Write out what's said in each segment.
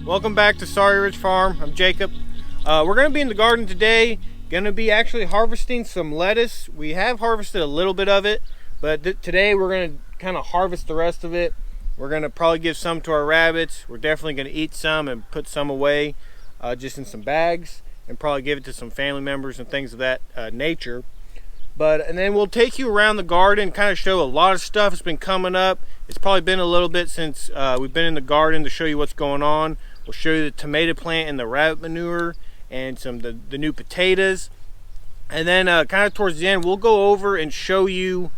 Welcome back to Sawyer Farm. I'm Jacob. We're going to be in the garden today. Going to be actually harvesting some lettuce. We have harvested a little bit of it, but today we're going to kind of harvest the rest of it. We're going to probably give some to our rabbits. We're definitely going to eat some and put some away just in some bags, and probably give it to some family members and things of that nature. And then we'll take you around the garden, kind of show a lot of stuff that's been coming up. It's probably been a little bit since we've been in the garden to show you what's going on. We'll show you the tomato plant and the rabbit manure and some of the new potatoes. And then kind of towards the end, we'll go over and show you,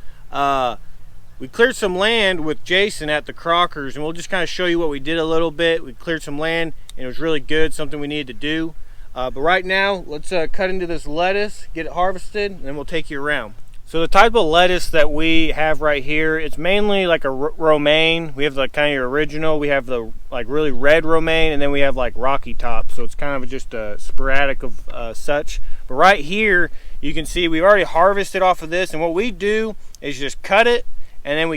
we cleared some land with Jason at the Crockers, and we'll just kind of show you what we did a little bit. We cleared some land and it was really good, something we needed to do. But right now, let's cut into this lettuce, get it harvested, and then we'll take you around. So the type of lettuce that we have right here, it's mainly like a romaine. We have the kind of original. We have the like really red romaine, and then we have like rocky top. So it's kind of just a sporadic of such. But right here, you can see we've already harvested off of this, and what we do is just cut it, and then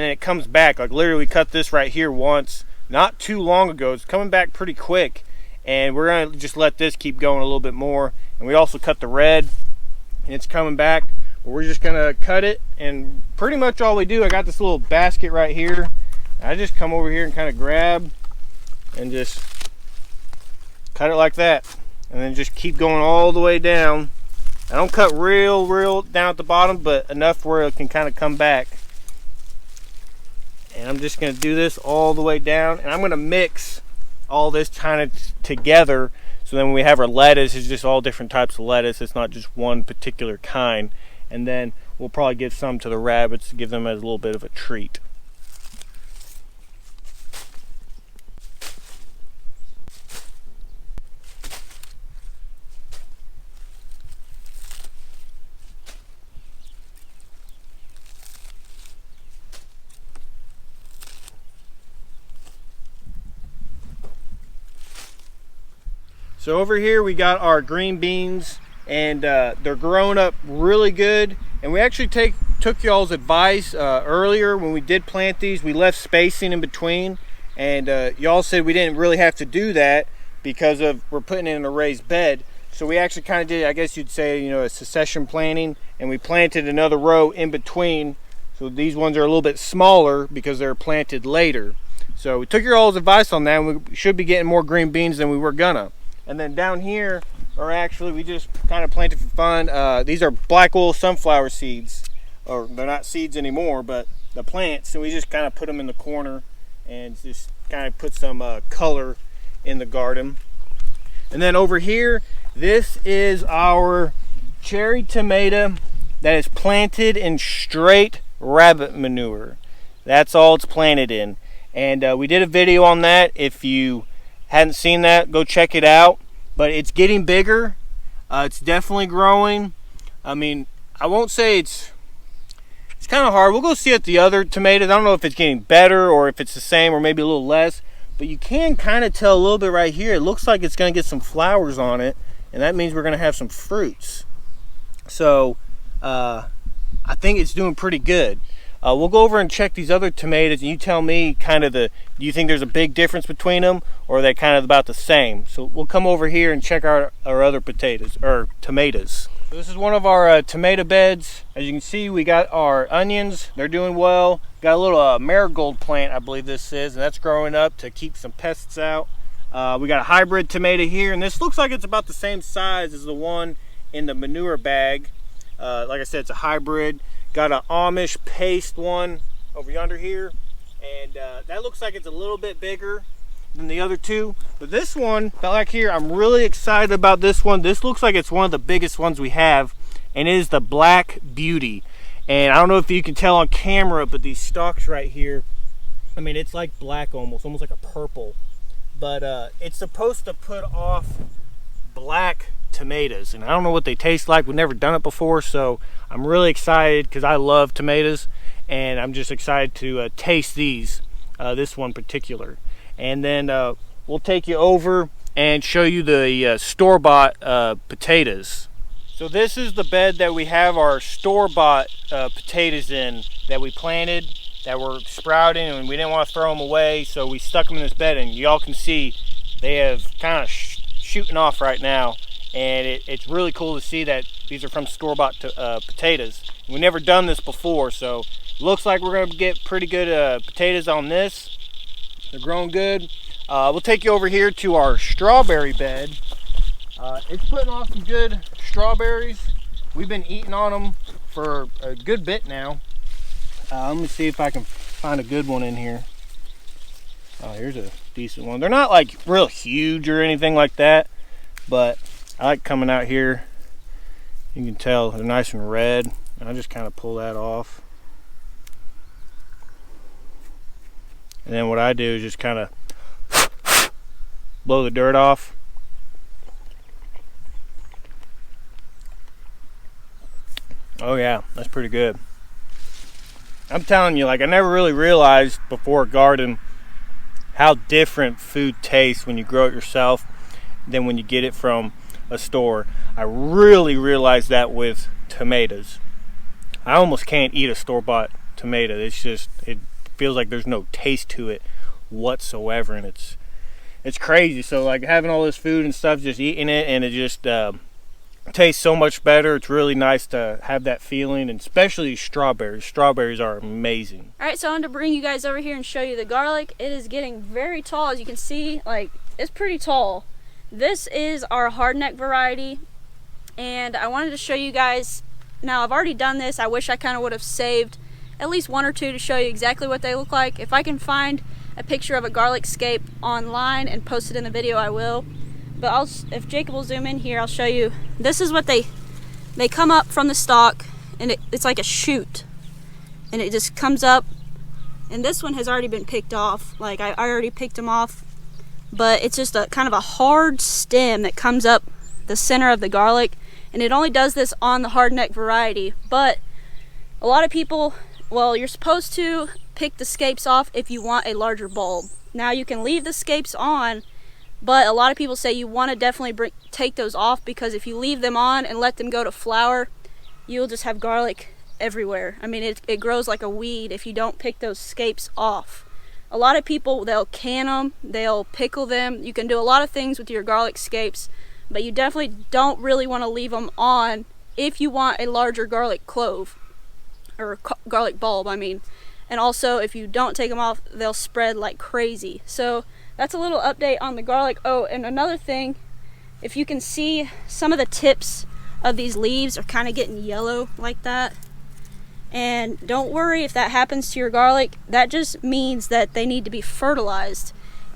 it comes back. Like literally, we cut this right here once, not too long ago. It's coming back pretty quick, and we're gonna just let this keep going a little bit more. And we also cut the red, and it's coming back. We're just gonna cut it, and pretty much all we do, I got this little basket right here. I just come over here and kind of grab and just cut it like that, and then just keep going all the way down. I don't cut real down at the bottom, but enough where it can kind of come back. And I'm just gonna do this all the way down, and I'm gonna mix all this kind of together, so then when we have our lettuce, it's just all different types of lettuce. It's not just one particular kind. And then we'll probably give some to the rabbits to give them as a little bit of a treat. So over here we got our green beans, and they're growing up really good. And we actually took y'all's advice earlier when we did plant these. We left spacing in between, and y'all said we didn't really have to do that because we're putting it in a raised bed. So we actually kind of did, I guess you'd say, a succession planting, and we planted another row in between. So these ones are a little bit smaller because they're planted later. So we took your all's advice on that, and we should be getting more green beans than we were gonna. And then down here, or actually we just kind of planted for fun. These are black oil sunflower seeds, or they're not seeds anymore, but the plants, and we just kind of put them in the corner and just kind of put some color in the garden. And then over here, this is our cherry tomato that is planted in straight rabbit manure. That's all it's planted in. And we did a video on that. If you hadn't seen that, go check it out. But it's getting bigger. It's definitely growing. I mean, I won't say it's kind of hard. We'll go see at the other tomatoes. I don't know if it's getting better or if it's the same or maybe a little less. But you can kind of tell a little bit right here. It looks like it's going to get some flowers on it, and that means we're going to have some fruits. So I think it's doing pretty good. We'll go over and check these other tomatoes, and you tell me kind of do you think there's a big difference between them, or are they kind of about the same? So we'll come over here and check our other tomatoes. So this is one of our tomato beds. As you can see, we got our onions. They're doing well. Got a little marigold plant, I believe this is, and that's growing up to keep some pests out. We got a hybrid tomato here, and this looks like it's about the same size as the one in the manure bag. Like I said, it's a hybrid. Got an Amish paste one over yonder here, and that looks like it's a little bit bigger than the other two. But this one, back here, I'm really excited about this one. This looks like it's one of the biggest ones we have, and it is the Black Beauty. And I don't know if you can tell on camera, but these stalks right here, I mean, it's like black almost like a purple. But it's supposed to put off black tomatoes, and I don't know what they taste like. We've never done it before, so I'm really excited because I love tomatoes, and I'm just excited to taste these, this one particular. And then we'll take you over and show you the store-bought potatoes. So this is the bed that we have our store-bought potatoes in that we planted, that were sprouting, and we didn't want to throw them away, so we stuck them in this bed. And y'all can see they have kind of shooting off right now, and it's really cool to see that these are from store-bought potatoes. We've never done this before, so looks like we're going to get pretty good potatoes on this. They're growing good. We'll take you over here to our strawberry bed. It's putting off some good strawberries. We've been eating on them for a good bit now. Let me see if I can find a good one in here. Oh, here's a decent one. They're not like real huge or anything like that, but I like coming out here. You can tell they're nice and red. And I just kind of pull that off. And then what I do is just kind of blow the dirt off. Oh yeah, that's pretty good. I'm telling you, like, I never really realized before a garden how different food tastes when you grow it yourself than when you get it from a store. I really realized that with tomatoes. I almost can't eat a store-bought tomato. It's just, it feels like there's no taste to it whatsoever, and it's crazy. So like having all this food and stuff, just eating it, and it just tastes so much better. It's really nice to have that feeling, and especially strawberries. Strawberries are amazing. All right, so I wanted to bring you guys over here and show you the garlic. It is getting very tall, as you can see. Like, it's pretty tall. This is our hardneck variety, and I wanted to show you guys. Now, I've already done this. I wish I kind of would have saved at least one or two to show you exactly what they look like. If I can find a picture of a garlic scape online and post it in the video, I will. But if Jacob will zoom in here, I'll show you. This is what they come up from the stalk, and it's like a shoot, and it just comes up. And this one has already been picked off. Like, I already picked them off, but it's just a kind of a hard stem that comes up the center of the garlic, and it only does this on the hardneck variety. But a lot of people, well, you're supposed to pick the scapes off if you want a larger bulb. Now, you can leave the scapes on, but a lot of people say you want to definitely take those off, because if you leave them on and let them go to flower, you'll just have garlic everywhere. I mean, it grows like a weed if you don't pick those scapes off. A lot of people, they'll can them, they'll pickle them. You can do a lot of things with your garlic scapes, but you definitely don't really want to leave them on if you want a larger garlic clove, or garlic bulb, I mean. And also, if you don't take them off, they'll spread like crazy. So that's a little update on the garlic. Oh, and another thing, if you can see, some of the tips of these leaves are kind of getting yellow like that. And don't worry if that happens to your garlic. That just means that they need to be fertilized.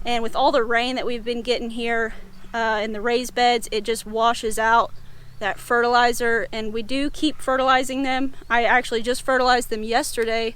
And with all the rain that we've been getting here in the raised beds, it just washes out that fertilizer. And we do keep fertilizing them. I actually just fertilized them yesterday,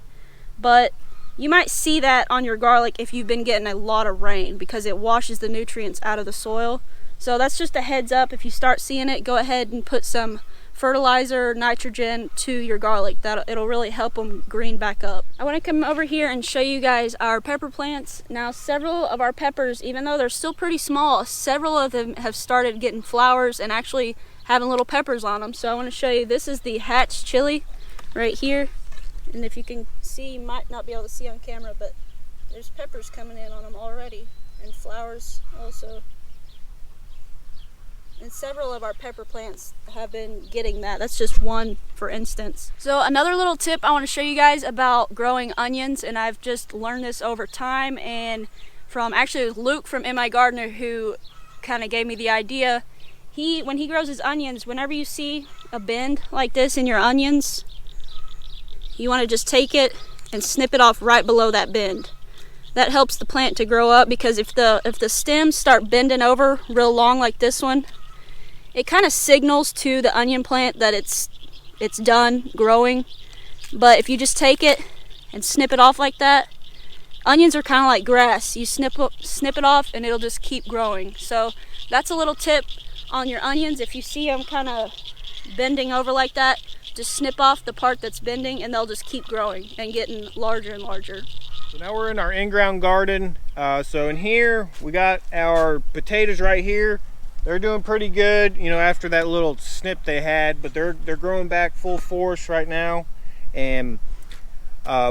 but you might see that on your garlic if you've been getting a lot of rain, because it washes the nutrients out of the soil. So that's just a heads up. If you start seeing it, go ahead and put some fertilizer, nitrogen to your garlic. It'll really help them green back up. I want to come over here and show you guys our pepper plants. Now, several of our peppers, even though they're still pretty small, several of them have started getting flowers and actually having little peppers on them. So I want to show you, this is the hatch chili right here. And if you can see, you might not be able to see on camera, but there's peppers coming in on them already, and flowers also. And several of our pepper plants have been getting that. That's just one, for instance. So another little tip I want to show you guys about growing onions, and I've just learned this over time, and actually it was Luke from In My Gardener who kind of gave me the idea. When he grows his onions, whenever you see a bend like this in your onions, you want to just take it and snip it off right below that bend. That helps the plant to grow up, because if the stems start bending over real long like this one, it kind of signals to the onion plant that it's done growing. But if you just take it and snip it off like that, onions are kind of like grass. You snip it off and it'll just keep growing. So that's a little tip on your onions. If you see them kind of bending over like that, just snip off the part that's bending, and they'll just keep growing and getting larger and larger. So now we're in our in-ground garden. So in here, we got our potatoes right here. They're doing pretty good, you know, after that little snip they had, but they're growing back full force right now. And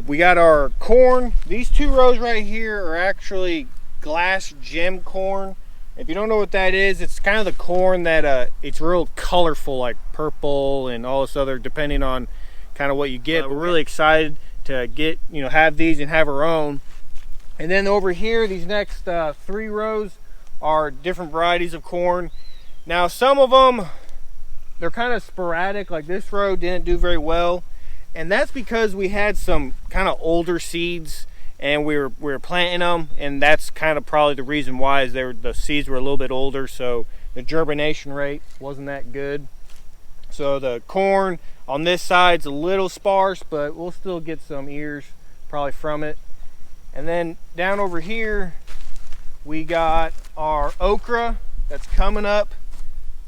we got our corn. These two rows right here are actually glass gem corn. If you don't know what that is, it's kind of the corn that it's real colorful, like purple and all this other, depending on kind of what you get. We're really excited to get, have these and have our own. And then over here, these next 3 rows are different varieties of corn. Now some of them, they're kind of sporadic, like this row didn't do very well. And that's because we had some kind of older seeds and we were planting them, and that's kind of probably the reason why is the seeds were a little bit older, so the germination rate wasn't that good. So the corn on this side's a little sparse, but we'll still get some ears probably from it. And then down over here we got our okra that's coming up,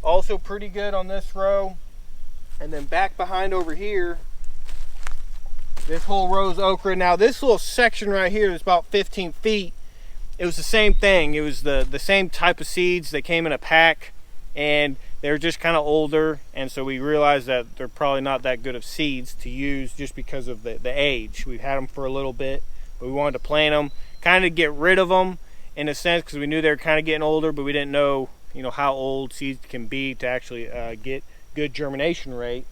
also pretty good on this row. And then back behind over here, this whole row's okra. Now this little section right here is about 15 feet. It was the same thing. It was the same type of seeds. They came in a pack and they're just kind of older. And so we realized that they're probably not that good of seeds to use just because of the age. We've had them for a little bit, but we wanted to plant them, kind of get rid of them in a sense because we knew they were kind of getting older, but we didn't know, how old seeds can be to actually get good germination rate.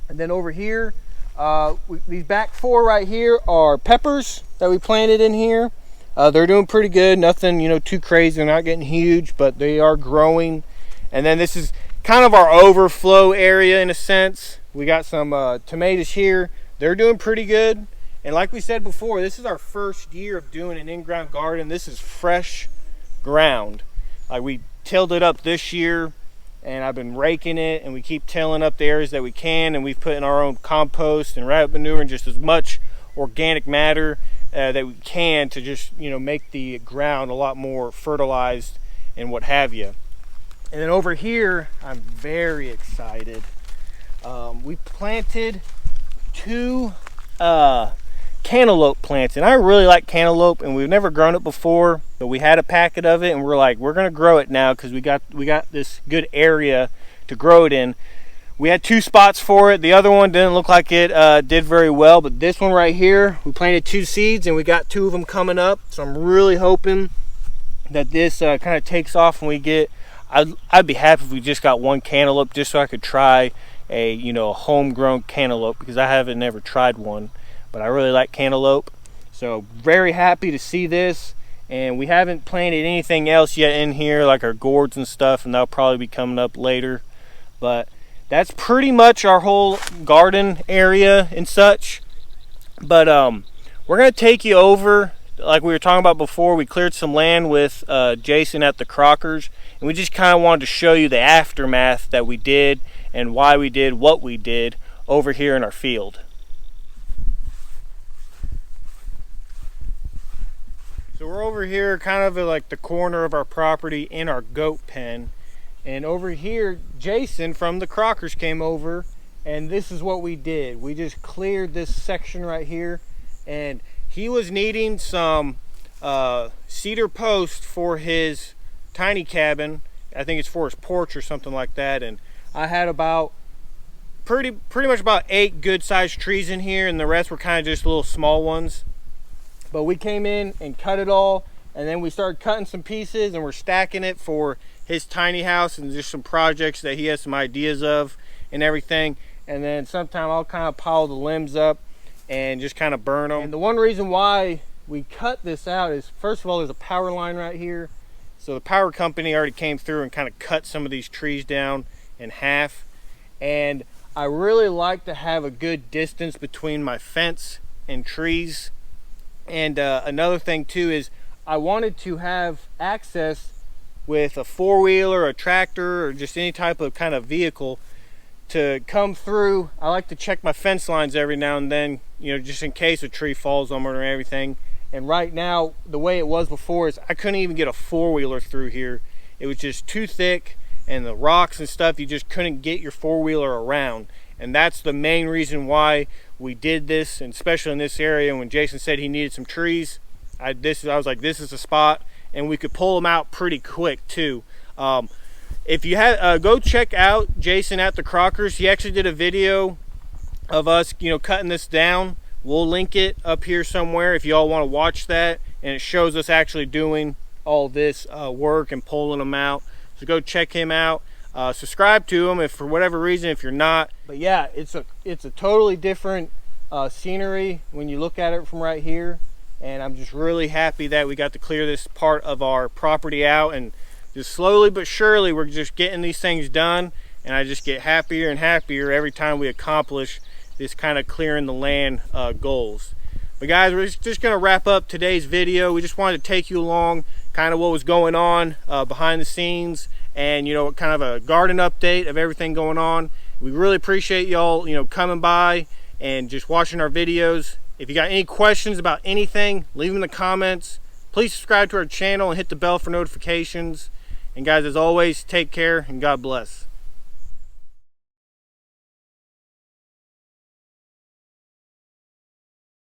And then over here, these back 4 right here are peppers that we planted in here. They're doing pretty good, nothing too crazy. They're not getting huge, but they are growing. And then this is kind of our overflow area in a sense. We got some tomatoes here. They're doing pretty good. And like we said before, this is our first year of doing an in-ground garden. This is fresh ground. Like we tilled it up this year, and I've been raking it, and we keep tilling up the areas that we can, and we've put in our own compost and rabbit manure and just as much organic matter that we can to just make the ground a lot more fertilized and what have you. And then over here, I'm very excited. We planted 2 cantaloupe plants, and I really like cantaloupe, and we've never grown it before, but we had a packet of it, and we're like, we're gonna grow it now because we got this good area to grow it in. We had 2 spots for it. The other one didn't look like it did very well, but this one right here, we planted 2 seeds and we got 2 of them coming up. So I'm really hoping that this kind of takes off and we get, I'd be happy if we just got 1 cantaloupe just so I could try a homegrown cantaloupe, because I haven't never tried one, but I really like cantaloupe. So very happy to see this. And we haven't planted anything else yet in here, like our gourds and stuff, and that'll probably be coming up later. But that's pretty much our whole garden area and such. But we're gonna take you over, like we were talking about before. We cleared some land with Jason at the Crockers, and we just kind of wanted to show you the aftermath that we did and why we did what we did over here in our field. So we're over here kind of at like the corner of our property in our goat pen. And over here, Jason from the Crockers came over, and this is what we did. We just cleared this section right here, and he was needing some cedar post for his tiny cabin. I think it's for his porch or something like that. And I had about pretty much about 8 good sized trees in here, and the rest were kind of just little small ones. But we came in and cut it all, and then we started cutting some pieces, and we're stacking it for his tiny house and just some projects that he has some ideas of and everything. And then sometime I'll kind of pile the limbs up and just kind of burn them. And the one reason why we cut this out is, first of all, there's a power line right here. So the power company already came through and kind of cut some of these trees down in half. And I really like to have a good distance between my fence and trees. And another thing too is I wanted to have access with a 4-wheeler, a tractor, or just any type of kind of vehicle to come through. I like to check my fence lines every now and then, just in case a tree falls on it or everything. And right now, the way it was before is I couldn't even get a 4-wheeler through here. It was just too thick, and the rocks and stuff, you just couldn't get your 4-wheeler around. And that's the main reason why we did this, and especially in this area. When Jason said he needed some trees, I was like, this is the spot, and we could pull them out pretty quick too. If you have, go check out Jason at the Crockers. He actually did a video of us, cutting this down. We'll link it up here somewhere if you all want to watch that, and it shows us actually doing all this work and pulling them out. So go check him out. Subscribe to him if for whatever reason if you're not. But yeah, it's a totally different scenery when you look at it from right here. And I'm just really happy that we got to clear this part of our property out, and just slowly but surely we're just getting these things done, and I just get happier and happier every time we accomplish this kind of clearing the land goals. But guys, we're just going to wrap up today's video. We just wanted to take you along kind of what was going on behind the scenes, and kind of a garden update of everything going on. We really appreciate y'all coming by and just watching our videos. If you got any questions about anything, leave them in the comments. Please subscribe to our channel and hit the bell for notifications. And guys, as always, take care and God bless.